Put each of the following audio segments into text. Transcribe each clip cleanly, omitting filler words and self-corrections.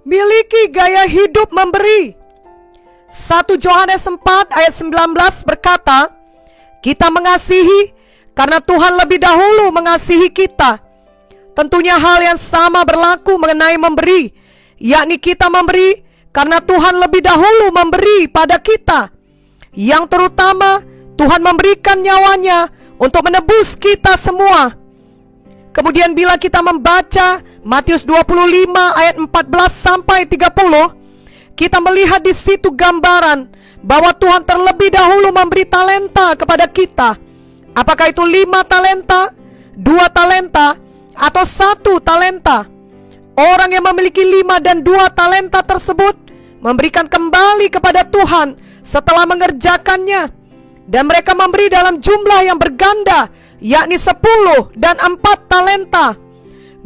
Miliki gaya hidup memberi. 1 Yohanes 4 ayat 19 berkata, kita mengasihi karena Tuhan lebih dahulu mengasihi kita. Tentunya hal yang sama berlaku mengenai memberi, yakni kita memberi karena Tuhan lebih dahulu memberi pada kita. Yang terutama, Tuhan memberikan nyawanya untuk menebus kita semua. Kemudian bila kita membaca Matius 25 ayat 14 sampai 30, kita melihat di situ gambaran bahwa Tuhan terlebih dahulu memberi talenta kepada kita. Apakah itu 5 talenta, 2 talenta, atau 1 talenta? Orang yang memiliki 5 dan 2 talenta tersebut memberikan kembali kepada Tuhan setelah mengerjakannya. Dan mereka memberi dalam jumlah yang berganda, yakni 10 dan 4 talenta.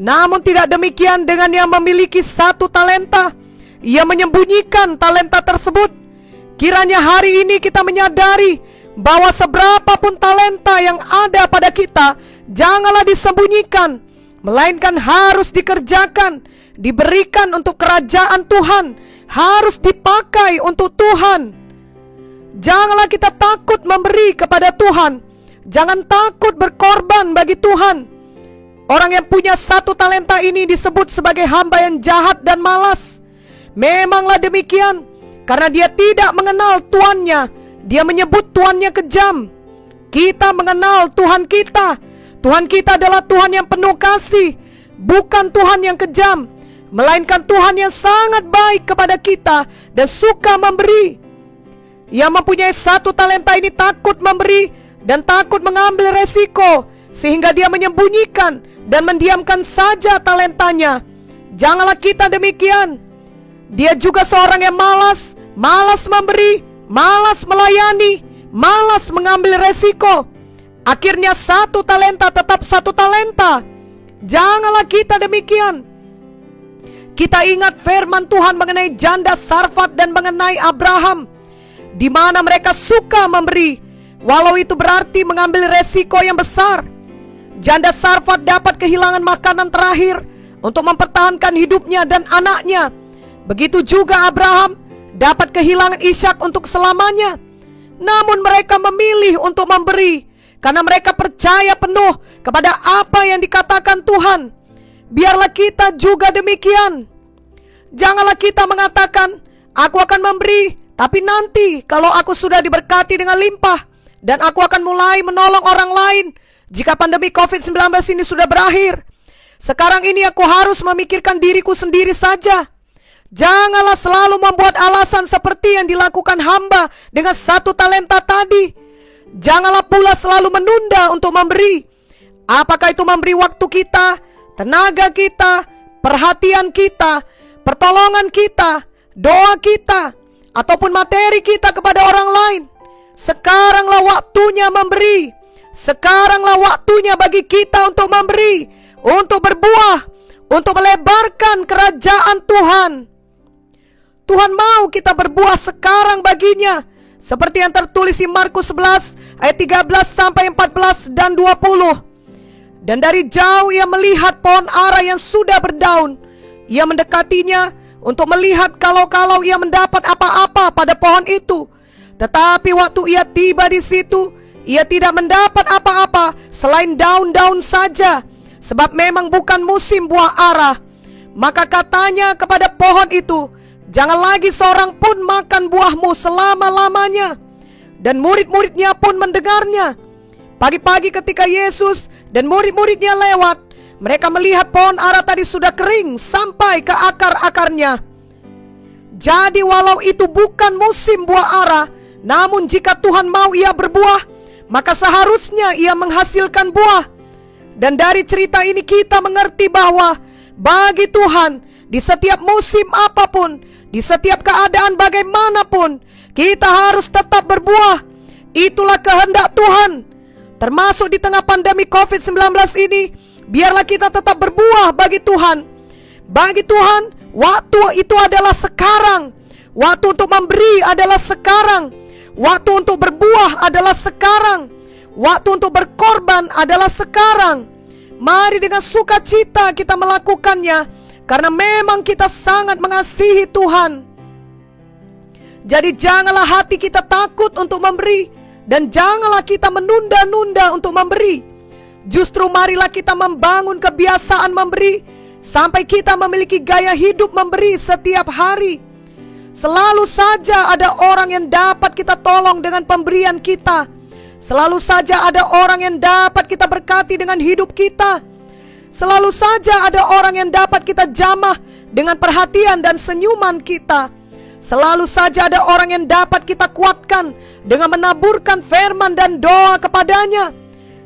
Namun tidak demikian dengan yang memiliki 1 talenta. Ia menyembunyikan talenta tersebut. Kiranya hari ini kita menyadari bahwa seberapapun talenta yang ada pada kita, janganlah disembunyikan, melainkan harus dikerjakan, diberikan untuk kerajaan Tuhan, harus dipakai untuk Tuhan. Janganlah kita takut memberi kepada Tuhan. Jangan takut berkorban bagi Tuhan. Orang yang punya 1 talenta ini disebut sebagai hamba yang jahat dan malas. Memanglah demikian, karena dia tidak mengenal tuannya. Dia menyebut tuannya kejam. Kita mengenal Tuhan kita. Tuhan kita adalah Tuhan yang penuh kasih, bukan Tuhan yang kejam, melainkan Tuhan yang sangat baik kepada kita dan suka memberi. Yang mempunyai 1 talenta ini takut memberi dan takut mengambil resiko, sehingga dia menyembunyikan dan mendiamkan saja talentanya. Janganlah kita demikian. Dia juga seorang yang malas memberi, malas melayani, malas mengambil resiko. Akhirnya 1 talenta tetap 1 talenta. Janganlah kita demikian. Kita ingat firman Tuhan mengenai janda Sarfat dan mengenai Abraham, di mana mereka suka memberi, walau itu berarti mengambil resiko yang besar. Janda Sarfat dapat kehilangan makanan terakhir untuk mempertahankan hidupnya dan anaknya. Begitu juga Abraham dapat kehilangan Ishak untuk selamanya. Namun mereka memilih untuk memberi karena mereka percaya penuh kepada apa yang dikatakan Tuhan. Biarlah kita juga demikian. Janganlah kita mengatakan, aku akan memberi, tapi nanti kalau aku sudah diberkati dengan limpah, dan aku akan mulai menolong orang lain jika pandemi COVID-19 ini sudah berakhir. Sekarang ini aku harus memikirkan diriku sendiri saja. Janganlah selalu membuat alasan seperti yang dilakukan hamba dengan 1 talenta tadi. Janganlah pula selalu menunda untuk memberi. Apakah itu memberi waktu kita, tenaga kita, perhatian kita, pertolongan kita, doa kita, ataupun materi kita kepada orang lain. Sekaranglah waktunya memberi. Sekaranglah waktunya bagi kita untuk memberi, untuk berbuah, untuk melebarkan kerajaan Tuhan. Tuhan mau kita berbuah sekarang baginya, seperti yang tertulis di Markus 11 ayat 13 sampai 14 dan 20. Dan dari jauh ia melihat pohon ara yang sudah berdaun. Ia mendekatinya untuk melihat kalau ia mendapat apa-apa pada pohon itu. Tetapi waktu ia tiba di situ, ia tidak mendapat apa-apa selain daun-daun saja, sebab memang bukan musim buah ara. Maka katanya kepada pohon itu, jangan lagi seorang pun makan buahmu selama-lamanya. Dan murid-muridnya pun mendengarnya. Pagi-pagi ketika Yesus dan murid-muridnya lewat, mereka melihat pohon ara tadi sudah kering sampai ke akar-akarnya. Jadi walau itu bukan musim buah ara, namun jika Tuhan mau ia berbuah, maka seharusnya ia menghasilkan buah. Dan dari cerita ini kita mengerti bahwa bagi Tuhan, di setiap musim apapun, di setiap keadaan bagaimanapun, kita harus tetap berbuah. Itulah kehendak Tuhan. Termasuk di tengah pandemi COVID-19 ini, biarlah kita tetap berbuah bagi Tuhan. Bagi Tuhan, waktu itu adalah sekarang. Waktu untuk memberi adalah sekarang. Waktu untuk berbuah adalah sekarang. Waktu untuk berkorban adalah sekarang. Mari dengan sukacita kita melakukannya, karena memang kita sangat mengasihi Tuhan. Jadi janganlah hati kita takut untuk memberi, dan janganlah kita menunda-nunda untuk memberi. Justru marilah kita membangun kebiasaan memberi, sampai kita memiliki gaya hidup memberi setiap hari. Selalu saja ada orang yang dapat kita tolong dengan pemberian kita. Selalu saja ada orang yang dapat kita berkati dengan hidup kita. Selalu saja ada orang yang dapat kita jamah dengan perhatian dan senyuman kita. Selalu saja ada orang yang dapat kita kuatkan dengan menaburkan firman dan doa kepadanya.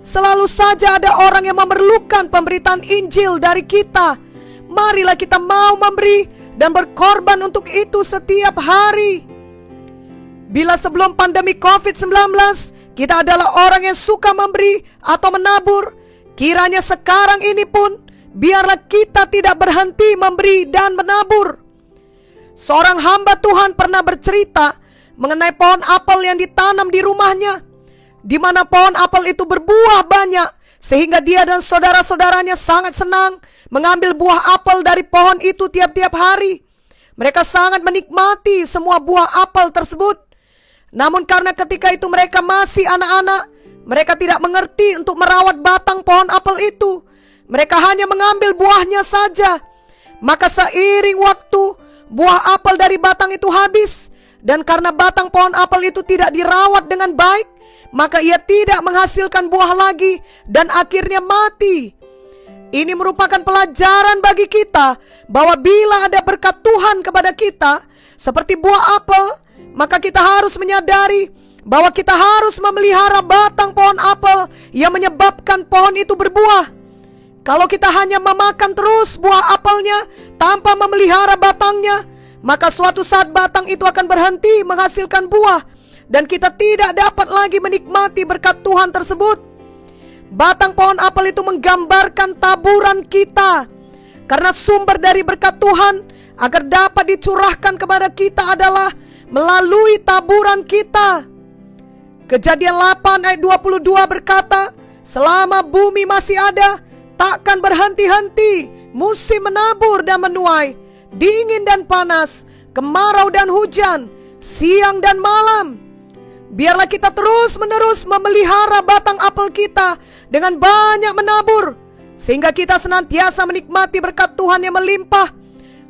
Selalu saja ada orang yang memerlukan pemberitaan Injil dari kita. Marilah kita mau memberi dan berkorban untuk itu setiap hari. Bila sebelum pandemi COVID-19 kita adalah orang yang suka memberi atau menabur, kiranya sekarang ini pun biarlah kita tidak berhenti memberi dan menabur. Seorang hamba Tuhan pernah bercerita mengenai pohon apel yang ditanam di rumahnya, di mana pohon apel itu berbuah banyak, sehingga dia dan saudara-saudaranya sangat senang mengambil buah apel dari pohon itu tiap-tiap hari. Mereka sangat menikmati semua buah apel tersebut. Namun karena ketika itu mereka masih anak-anak, mereka tidak mengerti untuk merawat batang pohon apel itu. Mereka hanya mengambil buahnya saja. Maka seiring waktu, buah apel dari batang itu habis. Dan karena batang pohon apel itu tidak dirawat dengan baik, maka ia tidak menghasilkan buah lagi dan akhirnya mati. Ini merupakan pelajaran bagi kita bahwa bila ada berkat Tuhan kepada kita seperti buah apel, maka kita harus menyadari bahwa kita harus memelihara batang pohon apel yang menyebabkan pohon itu berbuah. Kalau kita hanya memakan terus buah apelnya tanpa memelihara batangnya, maka suatu saat batang itu akan berhenti menghasilkan buah dan kita tidak dapat lagi menikmati berkat Tuhan tersebut. Batang pohon apel itu menggambarkan taburan kita, karena sumber dari berkat Tuhan agar dapat dicurahkan kepada kita adalah melalui taburan kita. Kejadian 8 ayat 22 berkata, selama bumi masih ada, takkan berhenti-henti musim menabur dan menuai, dingin dan panas, kemarau dan hujan, siang dan malam. Biarlah kita terus-menerus memelihara batang apel kita dengan banyak menabur, sehingga kita senantiasa menikmati berkat Tuhan yang melimpah.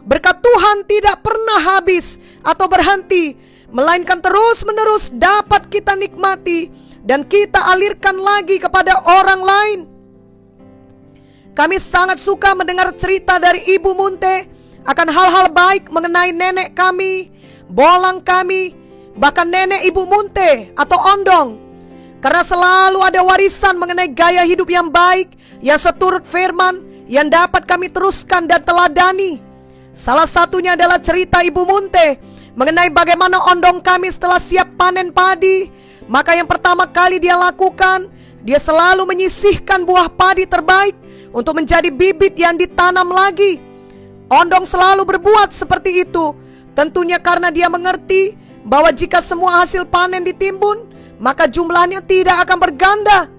Berkat Tuhan tidak pernah habis atau berhenti, melainkan terus-menerus dapat kita nikmati dan kita alirkan lagi kepada orang lain. Kami sangat suka mendengar cerita dari Ibu Munte akan hal-hal baik mengenai nenek kami, bolang kami, bahkan nenek Ibu Munte atau Ondong. Karena selalu ada warisan mengenai gaya hidup yang baik, yang seturut firman, yang dapat kami teruskan dan teladani. Salah satunya adalah cerita Ibu Munte mengenai bagaimana Ondong kami setelah siap panen padi, maka yang pertama kali dia lakukan, dia selalu menyisihkan buah padi terbaik untuk menjadi bibit yang ditanam lagi. Ondong selalu berbuat seperti itu, tentunya karena dia mengerti bahwa jika semua hasil panen ditimbun, maka jumlahnya tidak akan berganda.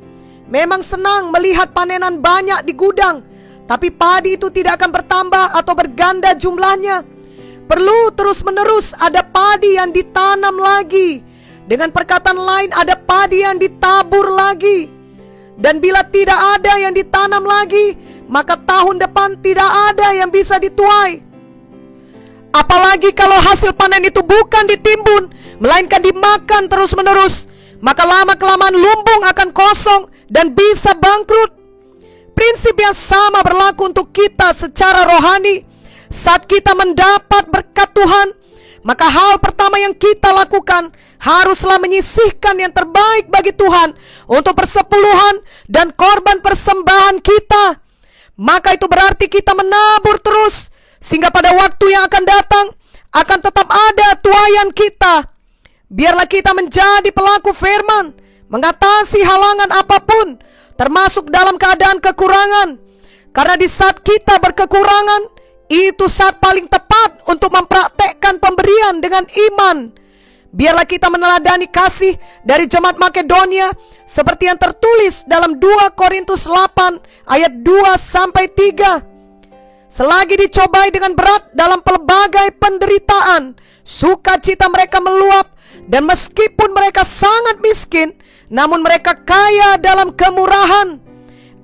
Memang senang melihat panenan banyak di gudang, tapi padi itu tidak akan bertambah atau berganda jumlahnya. Perlu terus-menerus ada padi yang ditanam lagi. Dengan perkataan lain, ada padi yang ditabur lagi. Dan bila tidak ada yang ditanam lagi, maka tahun depan tidak ada yang bisa dituai. Apalagi kalau hasil panen itu bukan ditimbun, melainkan dimakan terus-menerus, maka lama-kelamaan lumbung akan kosong dan bisa bangkrut. Prinsip yang sama berlaku untuk kita secara rohani. Saat kita mendapat berkat Tuhan, maka hal pertama yang kita lakukan haruslah menyisihkan yang terbaik bagi Tuhan untuk persepuluhan dan korban persembahan kita. Maka itu berarti kita menabur terus, sehingga pada waktu yang akan datang akan tetap ada tuaian kita. Biarlah kita menjadi pelaku firman, mengatasi halangan apapun, termasuk dalam keadaan kekurangan. Karena di saat kita berkekurangan, itu saat paling tepat untuk mempraktekkan pemberian dengan iman. Biarlah kita meneladani kasih dari jemaat Makedonia seperti yang tertulis dalam 2 Korintus 8 ayat 2-3. selagi dicobai dengan berat dalam pelbagai penderitaan, sukacita mereka meluap, dan meskipun mereka sangat miskin, namun mereka kaya dalam kemurahan.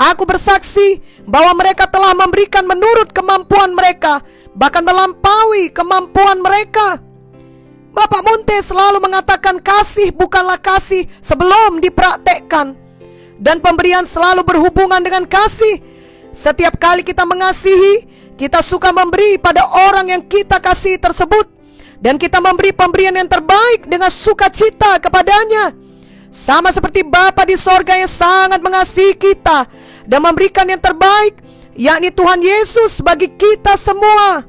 Aku bersaksi bahwa mereka telah memberikan menurut kemampuan mereka, bahkan melampaui kemampuan mereka. Bapak Munte selalu mengatakan kasih bukanlah kasih sebelum dipraktekkan, dan pemberian selalu berhubungan dengan kasih. Setiap kali kita mengasihi, kita suka memberi pada orang yang kita kasih tersebut, dan kita memberi pemberian yang terbaik dengan sukacita kepadanya. Sama seperti Bapa di sorga yang sangat mengasihi kita dan memberikan yang terbaik, yakni Tuhan Yesus bagi kita semua.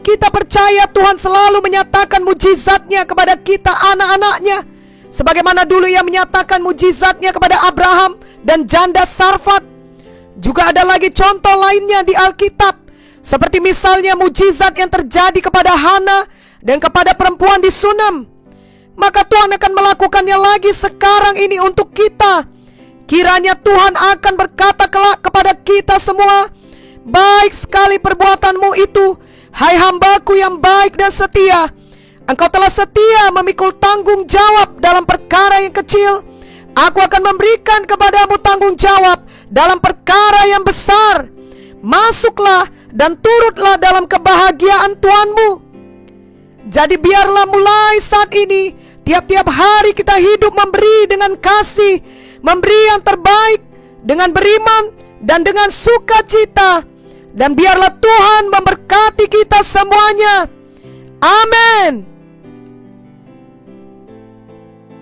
Kita percaya Tuhan selalu menyatakan mujizatnya kepada kita anak-anaknya, sebagaimana dulu Ia menyatakan mujizatnya kepada Abraham dan janda Sarfat. Juga ada lagi contoh lainnya di Alkitab, seperti misalnya mujizat yang terjadi kepada Hana dan kepada perempuan di Sunam. Maka Tuhan akan melakukannya lagi sekarang ini untuk kita. Kiranya Tuhan akan berkata kelak kepada kita semua, baik sekali perbuatanmu itu, hai hambaku yang baik dan setia. Engkau telah setia memikul tanggung jawab dalam perkara yang kecil. Aku akan memberikan kepadamu tanggung jawab dalam perkara yang besar. Masuklah dan turutlah dalam kebahagiaan Tuhanmu. Jadi biarlah mulai saat ini, tiap-tiap hari kita hidup memberi dengan kasih, memberi yang terbaik dengan beriman dan dengan sukacita. Dan biarlah Tuhan memberkati kita semuanya. Amin.